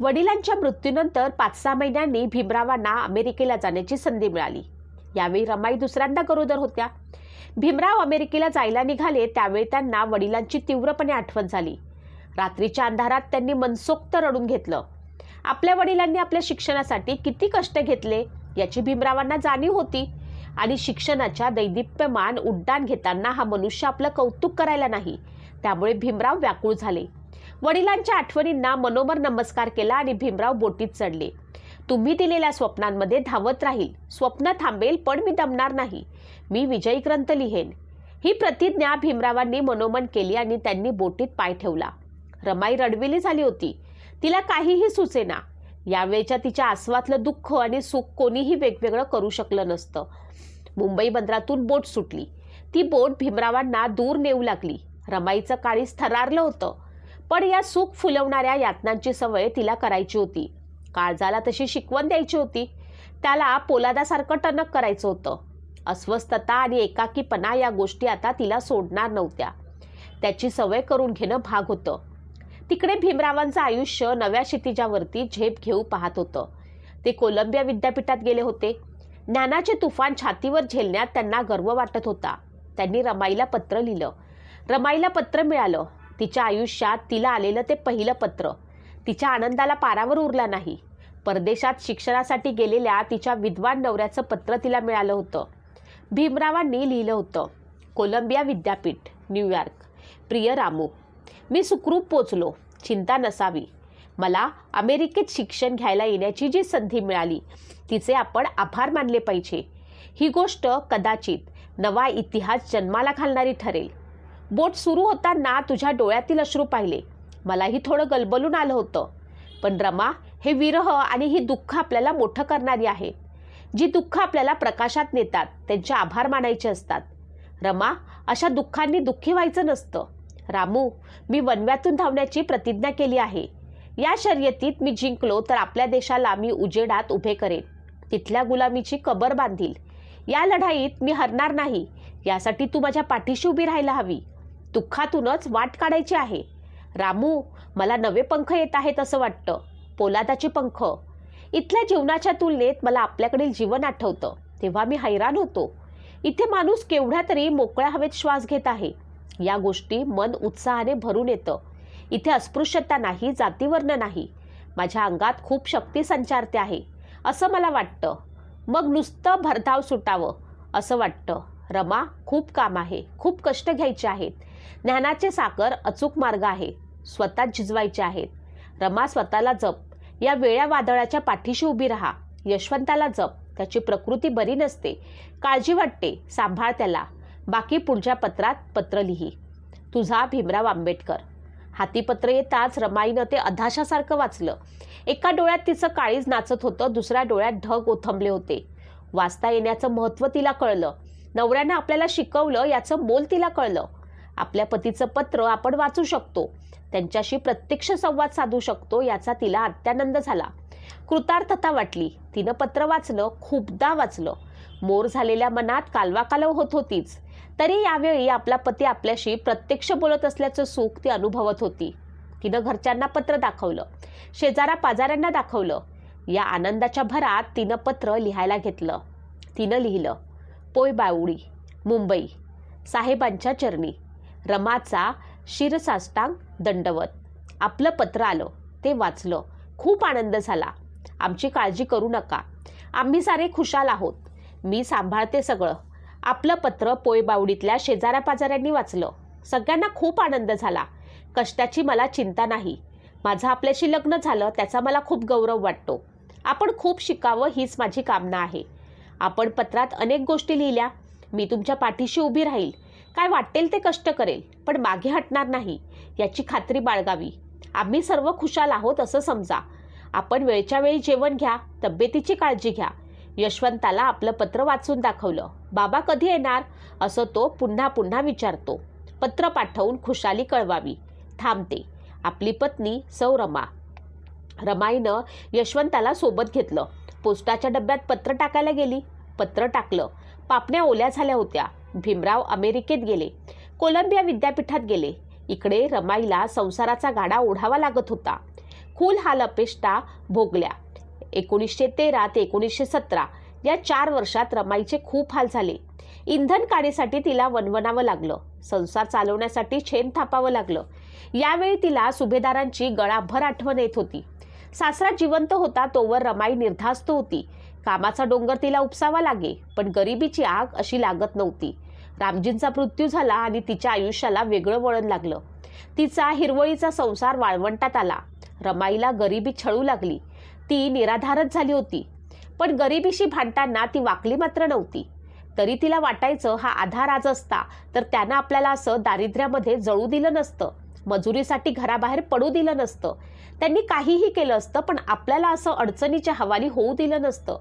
वडिलांच्या मृत्यूनंतर 5-6 महिन्यांनी भीमरावांना अमेरिकेला जाण्याची संधी मिळाली। यावेळी रमाई दुसऱ्यांदा गरोदर होत्या। भीमराव अमेरिकेला जायला निघाले त्यावेळी त्यांना वडिलांची तीव्रपणे आठवण झाली। रात्रीच्या अंधारात त्यांनी मनसोक्त रडून घेतलं। आपल्या वडिलांनी आपल्या शिक्षणासाठी किती कष्ट घेतले याची भीमरावांना जाणीव होती आणि शिक्षणाच्या दैदिप्यमान उड्डाण घेताना हा मनुष्य आपलं कौतुक करायला नाही, त्यामुळे भीमराव व्याकुळ झाले। वडिलांच्या आठवणींना मनोमन नमस्कार केला आणि भीमराव बोटीत चढले। तुम्ही दिलेल्या स्वप्नांमध्ये धावत राहील, स्वप्न थांबेल पण मी दमणार नाही, मी विजयी ग्रंथ लिहेन, ही प्रतिज्ञा भीमरावांनी मनोमन केली आणि त्यांनी बोटीत पाय ठेवला। रमाई रडविली झाली होती, तिला काहीही सुचेना। यावेळच्या तिच्या आसवातलं दुःख आणि सुख कोणीही वेगवेगळं करू शकलं नसतं। मुंबई बंदरातून बोट सुटली। ती बोट भीमरावांना दूर नेऊ लागली। रमाईचं काळीज थरारलं होतं, पण या सुख फुलवणाऱ्या यातनांची सवय तिला करायची होती। काळजाला तशी शिकवण द्यायची होती, त्याला पोलादासारखं टणक करायचं होतं। अस्वस्थता आणि एकाकीपणा या गोष्टी आता तिला सोडणार नव्हत्या, त्याची सवय करून घेणं भाग होतं। तिकडे भीमरावांचं आयुष्य नव्या क्षितिजावरती झेप घेऊ पाहत होतं। ते कोलंबिया विद्यापीठात गेले होते। ज्ञानाचे तुफान छातीवर झेलण्यात त्यांना गर्व वाटत होता। त्यांनी रमाईला पत्र लिहिलं। रमाईला पत्र मिळालं। तिच्या आयुष्यात तिला आलेलं ते पहिलं पत्र। तिच्या आनंदाला पारावर उरला नाही। परदेशात शिक्षणासाठी गेलेल्या तिच्या विद्वान नवऱ्याचं पत्र तिला मिळालं होतं। भीमरावांनी लिहिलं होतं, कोलंबिया विद्यापीठ, न्यूयॉर्क। प्रिय रामू, मी सुखरूप पोचलो, चिंता नसावी। मला अमेरिकेत शिक्षण घ्यायला येण्याची जी संधी मिळाली तिचे आपण आभार मानले पाहिजे। ही गोष्ट कदाचित नवा इतिहास जन्माला घालणारी ठरेल। बोट सुरू होताना तुझ्या डोळ्यातील अश्रू पाहिले, मलाही थोडं गलबलून आलं होतं। पण रमा, हे विरह आणि ही दुःख आपल्याला मोठं करणारी आहे। जी दुःख आपल्याला प्रकाशात नेतात त्यांचे आभार मानायचे असतात। रमा, अशा दुःखांनी दुःखी व्हायचं नसतं। रामू, मी वनव्यातून धावण्याची प्रतिज्ञा केली आहे। या शर्यतीत मी जिंकलो तर आपल्या देशाला मी उजेडात उभे करेन, तिथल्या गुलामीची कबर बांधील। या लढाईत मी हरणार नाही, यासाठी तू माझ्या पाठीशी उभी राहायला हवी। दुःखातूनच वाट काढायची आहे। रामू, मला नवे पंख येत आहेत असं वाटतं, पोलादाचे पंख। इथल्या जीवनाच्या तुलनेत मला आपल्याकडील जीवन आठवतं, तेव्हा मी हैराण होतो। इथे माणूस केवढ्या तरी मोकळ्या हवेत श्वास घेत आहे। या गोष्टी मन उत्साहाने भरून येतं। इथे अस्पृश्यता नाही, जातीवर्ण नाही। माझ्या अंगात खूप शक्ती संचारते आहे असं मला वाटतं। मग नुसतं भरधाव सुटावं असं वाटतं। रमा, खूप काम आहे, खूप कष्ट घ्यायचे आहेत। ज्ञानाचे सागर अचूक मार्ग आहे, स्वतः झिजवायचे आहेत। रमा, स्वतःला जप, या वेळ्या वादळाच्या पाठीशी उभी राहा। यशवंताला जप, त्याची प्रकृती बरी नसते, काळजी वाटते, सांभाळ त्याला। बाकी पुढच्या पत्रात पत्र लिही। तुझा भीमराव आंबेडकर। हाती पत्र येताच रमाईनं ते अधाशासारखं वाचलं। एका डोळ्यात तिचं काळीज नाचत होतं, दुसऱ्या डोळ्यात ढग ओथंबले होते। वाचता येण्याचं महत्त्व तिला कळलं। नवऱ्यानं आपल्याला शिकवलं याचं मोल तिला कळलं। आपल्या पतीचं पत्र आपण वाचू शकतो, त्यांच्याशी प्रत्यक्ष संवाद साधू शकतो याचा तिला अत्यानंद झाला। कृतार्थता वाटली। तिनं पत्र वाचलं, खूपदा वाचलं। मोर झालेल्या मनात कालवाकालव होत होतीच, तरी यावेळी आपला पती आपल्याशी प्रत्यक्ष बोलत असल्याचं सुख ती अनुभवत होती। तिनं घरच्यांना पत्र दाखवलं, शेजारा पाजाऱ्यांना दाखवलं। या आनंदाच्या भरात तिनं पत्र लिहायला घेतलं। तिनं लिहिलं, पोय बावडी, मुंबई, साहेबांच्या चरणी, रमाचा शिरसाष्टांग दंडवत। आपलं पत्र आलं, ते वाचलं, खूप आनंद झाला। आमची काळजी करू नका, आम्ही सारे खुशाल आहोत, मी सांभाळते सगळं। आपलं पत्र पोयबावडीतल्या शेजाऱ्या पाजाऱ्यांनी वाचलं, सगळ्यांना खूप आनंद झाला। कष्टाची मला चिंता नाही, माझं आपल्याशी लग्न झालं त्याचा मला खूप गौरव वाटतो। आपण खूप शिकावं हीच माझी कामना आहे। आपण पत्रात अनेक गोष्टी लिहिल्या, मी तुमच्या पाठीशी उभी राहील, काय वाटेल ते कष्ट करेल, पण मागे हटणार नाही याची खात्री बाळगावी। आम्ही सर्व खुशाल आहोत असं समजा। आपण वेळच्या वेळी जेवण घ्या, तब्येतीची काळजी घ्या। यशवंताला आपलं पत्र वाचून दाखवलं। बाबा कधी येणार असं तो पुन्हा पुन्हा विचारतो। पत्र पाठवून खुशाली कळवावी। थांबते, आपली पत्नी सौ रमा। रमाईनं यशवंताला सोबत घेतलं। पोस्टाच्या डब्यात पत्र टाकायला गेली। पत्र टाकलं, पापण्या ओल्या झाल्या होत्या। भीमराव अमेरिकेत गेले, कोलंबिया विद्यापीठात गेले। इकडे रमाईला संसाराचा गाडा ओढावा लागत होता। खूल हाल अपेष्टा भोगल्या. 1913 ते 1917 या 4 वर्षात रमाईचे खूप हाल झाले. इंधन काढीसाठी तिला वणवणावं लागलं. संसार चालवण्यासाठी छेन थापावं लागलं. यावेळी तिला सुभेदारांची गळाभर आठवण येत होती. सासरा जिवंत होता तोवर रमाई निर्धास्त होती. कामाचा डोंगर तिला उपसावा लागे, पण गरिबीची आग अशी लागत नव्हती. रामजींचा मृत्यू झाला आणि तिच्या आयुष्याला वेगळं वळण लागलं. तिचा हिरवळीचा संसार वाळवंटात आला. रमाईला गरिबी छळू लागली. ती निराधारच झाली होती. पण गरिबीशी भांडताना ती वाकली मात्र नव्हती. तरी तिला वाटायचं हा आधार आज असता तर त्यानं आपल्याला असं दारिद्र्यामध्ये जळू दिलं नसतं, मजुरीसाठी घराबाहेर पडू दिलं नसतं, त्यांनी काहीही केलं असतं, पण आपल्याला असं अडचणीच्या हवाली होऊ दिलं नसतं.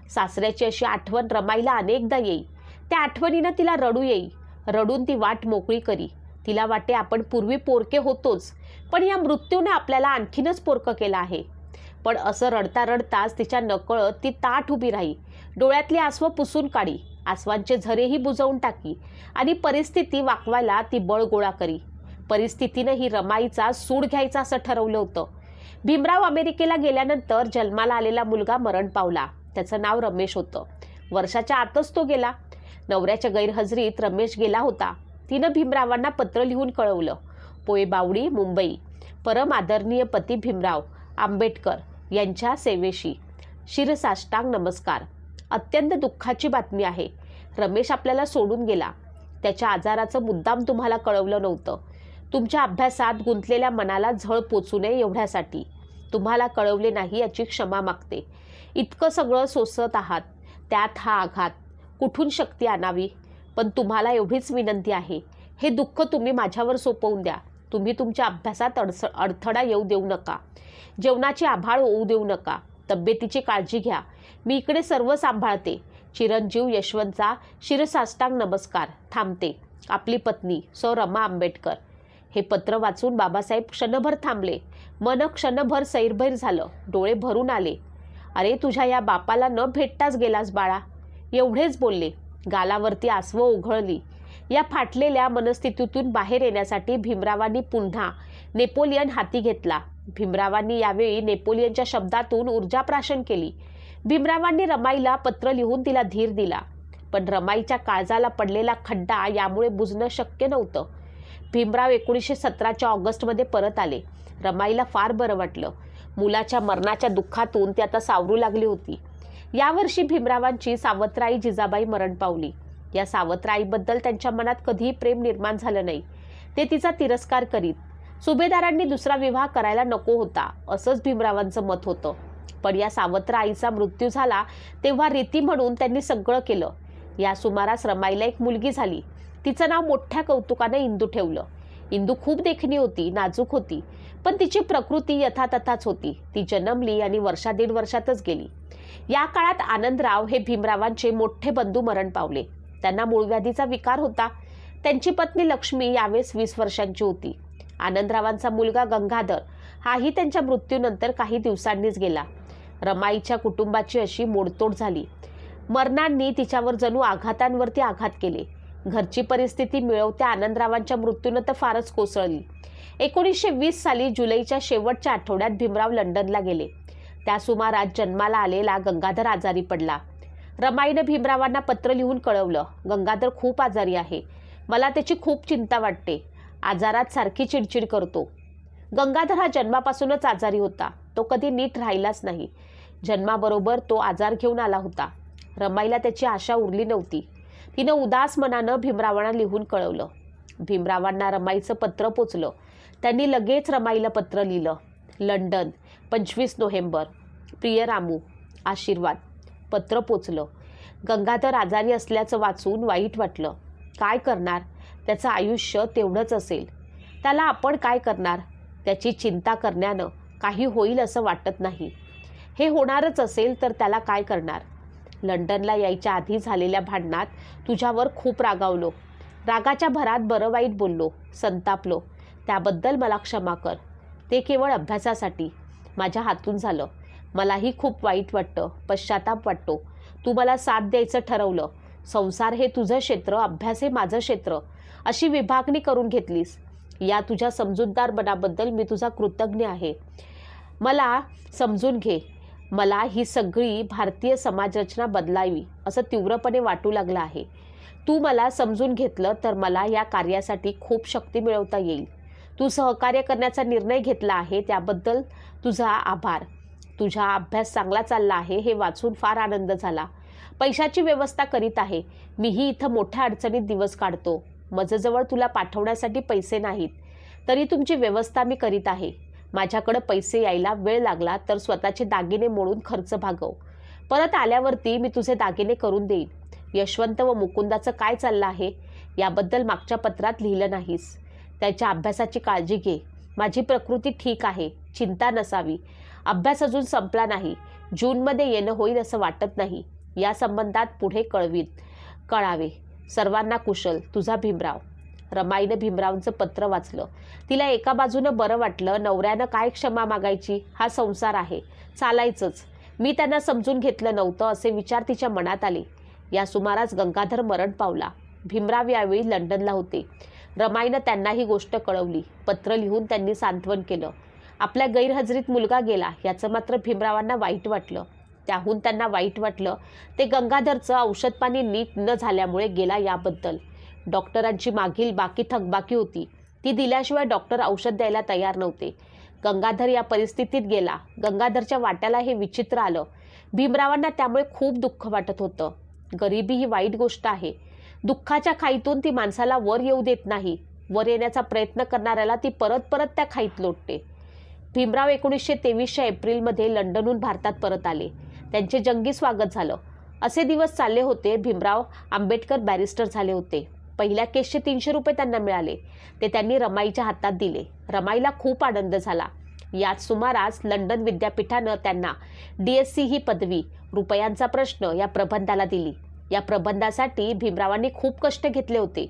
सासऱ्याची अशी आठवण रमाईला अनेकदा येई. त्या आठवणीनं तिला रडू येई. रडून ती वाट मोकळी करी. तिला वाटे आपण पूर्वी पोरके होतोच, पण या मृत्यूने आपल्याला आणखीनच पोरकं केलं आहे. पण असं रडता रडताच तिच्या नकळत ती ताठ उभी राही. डोळ्यातली आसवं पुसून काढी, आसवांचे झरेही बुजवून टाकी आणि परिस्थिती वाकवायला ती बळ गोळा करी. परिस्थितीनं ही रमाईचा सूड घ्यायचा असं ठरवलं होतं. भीमराव अमेरिकेला गेल्यानंतर जन्माला आलेला मुलगा मरण पावला. त्याचं नाव रमेश होतं. वर्षाच्या आतच तो गेला. नवऱ्याच्या गैरहजेरीत रमेश गेला होता. तिनं भीमरावांना पत्र लिहून कळवलं. पोयबावडी, मुंबई. परम आदरणीय पती भीमराव आंबेडकर यांच्या सेवेशी शिरसाष्टांग नमस्कार. अत्यंत दुःखाची बातमी आहे. रमेश आपल्याला सोडून गेला. त्याच्या आजाराचं मुद्दाम तुम्हाला कळवलं नव्हतं. तुमच्या अभ्यासात गुंतलेल्या मनाला झळ पोचू नये एवढ्यासाठी. तुम्हाला कळवले नाही याची क्षमा मागते. इतकं सगळं सोसत आहात, त्यात हा आघात. कुठून शक्ती आणावी? पण तुम्हाला एवढीच विनंती आहे, हे दुःख तुम्ही माझ्यावर सोपवून द्या. तुम्ही तुमच्या अभ्यासात अडथळा येऊ देऊ नका. जेवणाची आभाळ होऊ देऊ नका. तब्येतीची काळजी घ्या. मी इकडे सर्व सांभाळते. चिरंजीव यशवंतचा शिरसाष्टांग नमस्कार. थांबते. आपली पत्नी सौ रमा आंबेडकर. हे पत्र वाचून बाबासाहेब क्षणभर थांबले. मन क्षणभर सैरभैर झालं. डोळे भरून आले. अरे, तुझ्या या बापाला न भेटताच गेलास बाळा, एवढेच बोलले. गालावरती आसवं ओघळली. या फाटलेल्या मनस्थितीतून बाहेर येण्यासाठी भीमरावांनी पुन्हा नेपोलियन हाती घेतला. भीमरावांनी यावेळी नेपोलियनच्या शब्दातून ऊर्जा प्राशन केली. भीमरावांनी रमाईला पत्र लिहून तिला धीर दिला. पण रमाईच्या काळजाला पडलेला खड्डा यामुळे बुजणं शक्य नव्हतं. भीमराव 1917च्या ऑगस्टमध्ये परत आले. रमाईला फार बरं वाटलं. मुलाच्या मरणाच्या दुःखातून ती आता सावरू लागली होती. यावर्षी भीमरावांची सावत्राई जिजाबाई मरण पावली. या सावत्राईबद्दल त्यांच्या मनात कधीही प्रेम निर्माण झालं नाही. ते तिचा तिरस्कार करीत. सुभेदारांनी दुसरा विवाह करायला नको होता असंच भीमरावांचं मत होतं. पण या सावत्राईचा मृत्यू झाला तेव्हा रीती म्हणून त्यांनी सगळं केलं. या सुमारास रमाईला एक मुलगी झाली. तिचं नाव मोठ्या कौतुकाने इंदू ठेवलं. इंदू खूप देखणी होती, नाजूक होती, पण तिची प्रकृती यथातथाच होती. ती जन्मली आणि दीड वर्षातच गेली. या काळात आनंदराव हे भीमरावांचे मोठे बंधू मरण पावले. त्यांना मूळव्याधीचा विकार होता. त्यांची पत्नी लक्ष्मी यावेळेस 20 वर्षांची होती. आनंदरावांचा मुलगा गंगाधर हाही त्यांच्या मृत्यूनंतर काही दिवसांनीच गेला. रमाईच्या कुटुंबाची अशी मोडतोड झाली. मरणांनी तिच्यावर जणू आघातांवरती आघात केले. घरची परिस्थिती मिळवत्या आनंदरावांच्या मृत्यूनं तर फारच कोसळली. 1920 साली जुलैच्या शेवटच्या आठवड्यात भीमराव लंडनला गेले. त्या सुमारात जन्माला आलेला गंगाधर आजारी पडला. रमाईनं भीमरावांना पत्र लिहून कळवलं, गंगाधर खूप आजारी आहे. मला त्याची खूप चिंता वाटते. आजारात सारखी चिडचिड करतो. गंगाधर हा जन्मापासूनच आजारी होता. तो कधी नीट राहिलाच नाही. जन्माबरोबर तो आजार घेऊन आला होता. रमाईला त्याची आशा उरली नव्हती. तिनं उदास मनानं भीमरावांना लिहून कळवलं. भीमरावांना रमाईचं पत्र पोचलं. त्यांनी लगेच रमाईला पत्र लिहिलं. London, 25 November. प्रिय रामू, आशीर्वाद. पत्र पोचलं. गंगाधर आजारी असल्याचं वाचून वाईट वाटलं. काय करणार? त्याचं आयुष्य तेवढंच असेल. त्याला आपण काय करणार? त्याची चिंता करण्यानं काही होईल असं वाटत नाही. हे होणारच असेल तर त्याला काय करणार? लंडनला यायच्या आधी झालेल्या भांडणात तुझ्यावर खूप रागावलो. रागाच्या भरात बरं वाईट बोललो, संतापलो. त्याबद्दल मला क्षमा कर. ते केवळ अभ्यासासाठी. माझ्या हातून झालं. मलाही खूप वाईट वाटतं, पश्चाताप वाटतो. तू मला साथ द्यायचं ठरवलं. संसार हे तुझं क्षेत्र, अभ्यास हे माझं क्षेत्र, अशी विभागणी करून घेतलीस. या तुझ्या समजूतदारपणाबद्दल मी तुझा कृतज्ञ आहे. मला समजून घे. मला ही सगळी भारतीय समाजरचना बदलावी असं तीव्रपणे वाटू लागलं आहे. तू मला समजून घेतलं तर मला या कार्यासाठी खूप शक्ती मिळवता येईल. तू सहकार्य करण्याचा निर्णय घेतला आहे त्याबद्दल तुझा आभार. तुझा अभ्यास चांगला चालला आहे हे वाचून फार आनंद झाला. पैशाची व्यवस्था करीत आहे. मीही इथं मोठ्या अडचणीत दिवस काढतो. माझ्याजवळ तुला पाठवण्यासाठी पैसे नाहीत, तरी तुमची व्यवस्था मी करीत आहे. माझ्याकडे पैसे यायला वेळ लागला तर स्वतःचे दागिने मोडून खर्च भागव. परत आल्यावरती मी तुझे दागिने करून देईन. यशवंत व मुकुंदाचं काय चाललं आहे याबद्दल मागच्या पत्रात लिहिलं नाहीस. त्याच्या अभ्यासाची काळजी घे. माझी प्रकृती ठीक आहे, चिंता नसावी. अभ्यास अजून संपला नाही. जूनमध्ये येणं होईल असं वाटत नाही. या संबंधात पुढे कळावे. सर्वांना कुशल. तुझा भीमराव. रमाईनं भीमरावचं पत्र वाचलं. तिला एका बाजूनं बरं वाटलं. नवऱ्यानं काय क्षमा मागायची, हा संसार आहे, चालायचंच. मी त्यांना समजून घेतलं नव्हतं असे विचार तिच्या मनात आले. या सुमारास गंगाधर मरण पावला. भीमराव यावेळी लंडनला होते. रमाईनं त्यांना ही गोष्ट कळवली. पत्र लिहून त्यांनी सांत्वन केलं. आपल्या गैरहजेरीत मुलगा गेला याचं मात्र भीमरावांना वाईट वाटलं. त्याहून त्यांना वाईट वाटलं ते गंगाधरचं औषधपाणी नीट न झाल्यामुळे गेला याबद्दल. डॉक्टरांची मागील बाकी थकबाकी होती, ती दिल्याशिवाय डॉक्टर औषध द्यायला तयार नव्हते. गंगाधर या परिस्थितीत गेला. गंगाधरच्या वाट्याला हे विचित्र आलं. भीमरावांना त्यामुळे खूप दुःख वाटत होतं. गरिबी ही वाईट गोष्ट आहे. दुःखाच्या खाईतून ती माणसाला वर येऊ देत नाही. वर येण्याचा प्रयत्न करणाऱ्याला ती परत परत त्या खाईत लोटते. भीमराव 1923 एप्रिलमध्ये लंडनहून भारतात परत आले. त्यांचे जंगी स्वागत झालं. असे दिवस चालले होते. भीमराव आंबेडकर बॅरिस्टर झाले होते. पहिल्या केसचे 300 रुपये त्यांना मिळाले. ते त्यांनी रमाईच्या हातात दिले. रमाईला खूप आनंद झाला. याच सुमारास लंडन विद्यापीठानं त्यांना DSc ही पदवी रुपयांचा प्रश्न या प्रबंधाला दिली. या प्रबंधासाठी भीमरावांनी खूप कष्ट घेतले होते.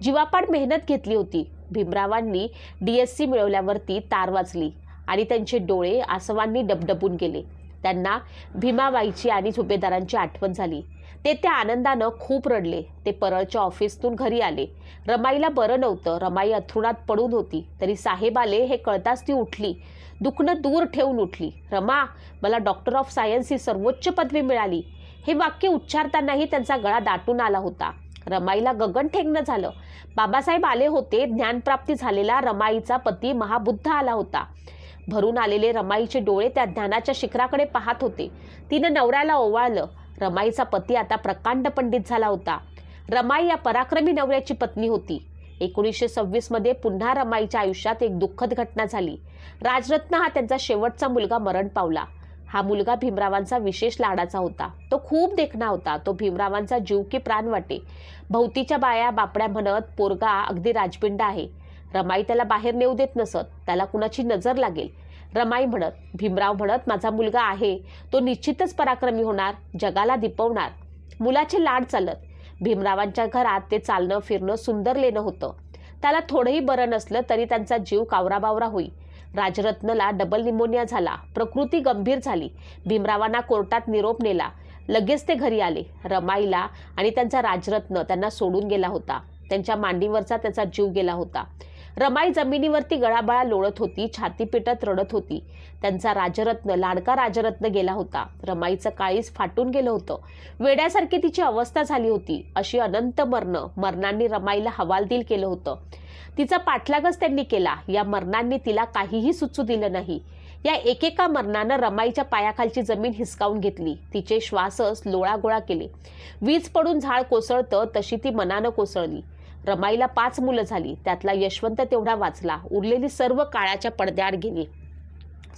जीवापाड मेहनत घेतली होती. भीमरावांनी DSc मिळवल्यावरती तार वाजली आणि त्यांचे डोळे आसवांनी डबडबून गेले. त्यांना भीमाबाईची आणि सुभेदारांची आठवण झाली. ते त्या आनंदानं खूप रडले. ते परळच्या ऑफिसतून घरी आले. रमाईला बरं नव्हतं. रमाई अथरुणात पडून होती. तरी साहेब आले हे कळताच ती उठली. दुखणं दूर ठेवून उठली. रमा, मला डॉक्टर ऑफ सायन्स ही सर्वोच्च पदवी मिळाली. हे वाक्य उच्चारतानाही त्यांचा गळा दाटून आला होता. रमाईला गगन ठेंगणं झालं. बाबासाहेब आले होते. ज्ञानप्राप्ती झालेला रमाईचा पती महाबुद्ध आला होता. भरून आलेले रमाईचे डोळे त्या ज्ञानाच्या शिखराकडे पाहत होते. तिनं नवऱ्याला ओवाळलं. रमाईचा पती आता प्रकांड पंडित झाला होता. रमाई या पराक्रमी नवऱ्याची पत्नी होती. 1926 मध्ये पुन्हा रमाईच्या आयुष्यात एक दुःखद घटना झाली. राजरत्न हा त्यांचा शेवटचा मुलगा मरण पावला. हा मुलगा भीमरावांचा विशेष लाडाचा होता. तो खूप देखणा होता. तो भीमरावांचा जीव की प्राण वाटे. भोवतीच्या बाया बापड्या म्हणत, पोरगा अगदी राजपिंड आहे. रमाई त्याला बाहेर नेऊ देत नसत. त्याला कुणाची नजर लागेल. रमाई म्हणत, भीमराव म्हणत, माझा मुलगा आहे, तो निश्चितच पराक्रमी होणार, जगाला दिपवणार. मुलाचे लाड चालत. भीमरावांच्या घरात ते चालणं फिरणं सुंदरलेलं होतं. त्याला थोडंही बरं नसलं तरी त्यांचा जीव कावराबावरा होई. राजरत्नला डबल निमोनिया झाला. प्रकृती गंभीर झाली. भीमरावांना कोर्टात निरोप नेला. लगेच ते घरी आले. रमाईला आणि त्यांचा राजरत्न त्यांना सोडून गेला होता. त्यांच्या मांडीवरचा त्याचा जीव गेला होता. रमाई जमिनीवरती गळाबळा लोळत होती. छाती पिटत रडत होती. त्यांचा राजरत्न, लाडका राजरत्न गेला होता. रमाईचं काळीज फाटून गेलं होतं. वेड्यासारखी तिची अवस्था झाली होती. अशी अनंत मरणांनी रमाईला हवालदिल केलं होतं. तिचा पाठलागच त्यांनी केला. या मरणांनी तिला काहीही सुचू दिलं नाही. या एकेका मरणानं रमाईच्या पायाखालची जमीन हिसकावून घेतली. तिचे श्वासच लोळागोळा केले. वीज पडून झाड कोसळतं तशी ती मनानं कोसळली. रमाईला 5 मुलं झाली. त्यातला यशवंत तेवढा वाचला. उरलेली सर्व काळाच्या पडद्याआड गेली.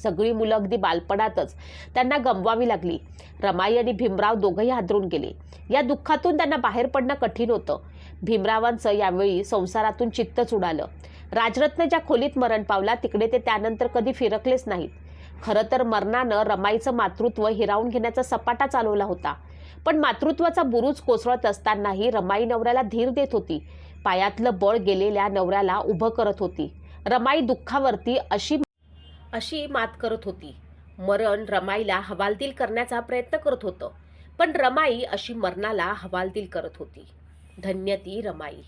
सगळी मुलं अगदी बालपणातच त्यांना गमवावी लागली. रमाई आणि भीमराव दोघंही हादरून गेले. या दुःखातून त्यांना बाहेर पडणं कठीण होतं. भीमरावांचं यावेळी संसारातून चित्तच उडालं. राजरत्न ज्या खोलीत मरण पावला तिकडे ते त्यानंतर कधी फिरकलेच नाहीत. खरं तर मरणानं रमाईचं मातृत्व हिरावून घेण्याचा सपाटा चालवला होता. पण मातृत्वाचा बुरुज कोसळत असतानाही रमाई नवऱ्याला धीर देत होती. पायातलं बळ गेलेल्या नवऱ्याला उभं करत होती. रमाई दुःखावरती अशी मात करत होती. मरण रमाईला हवालदिल करण्याचा प्रयत्न करत होतं. पण रमाई अशी मरणाला हवालदिल करत होती. धन्य ती रमाई.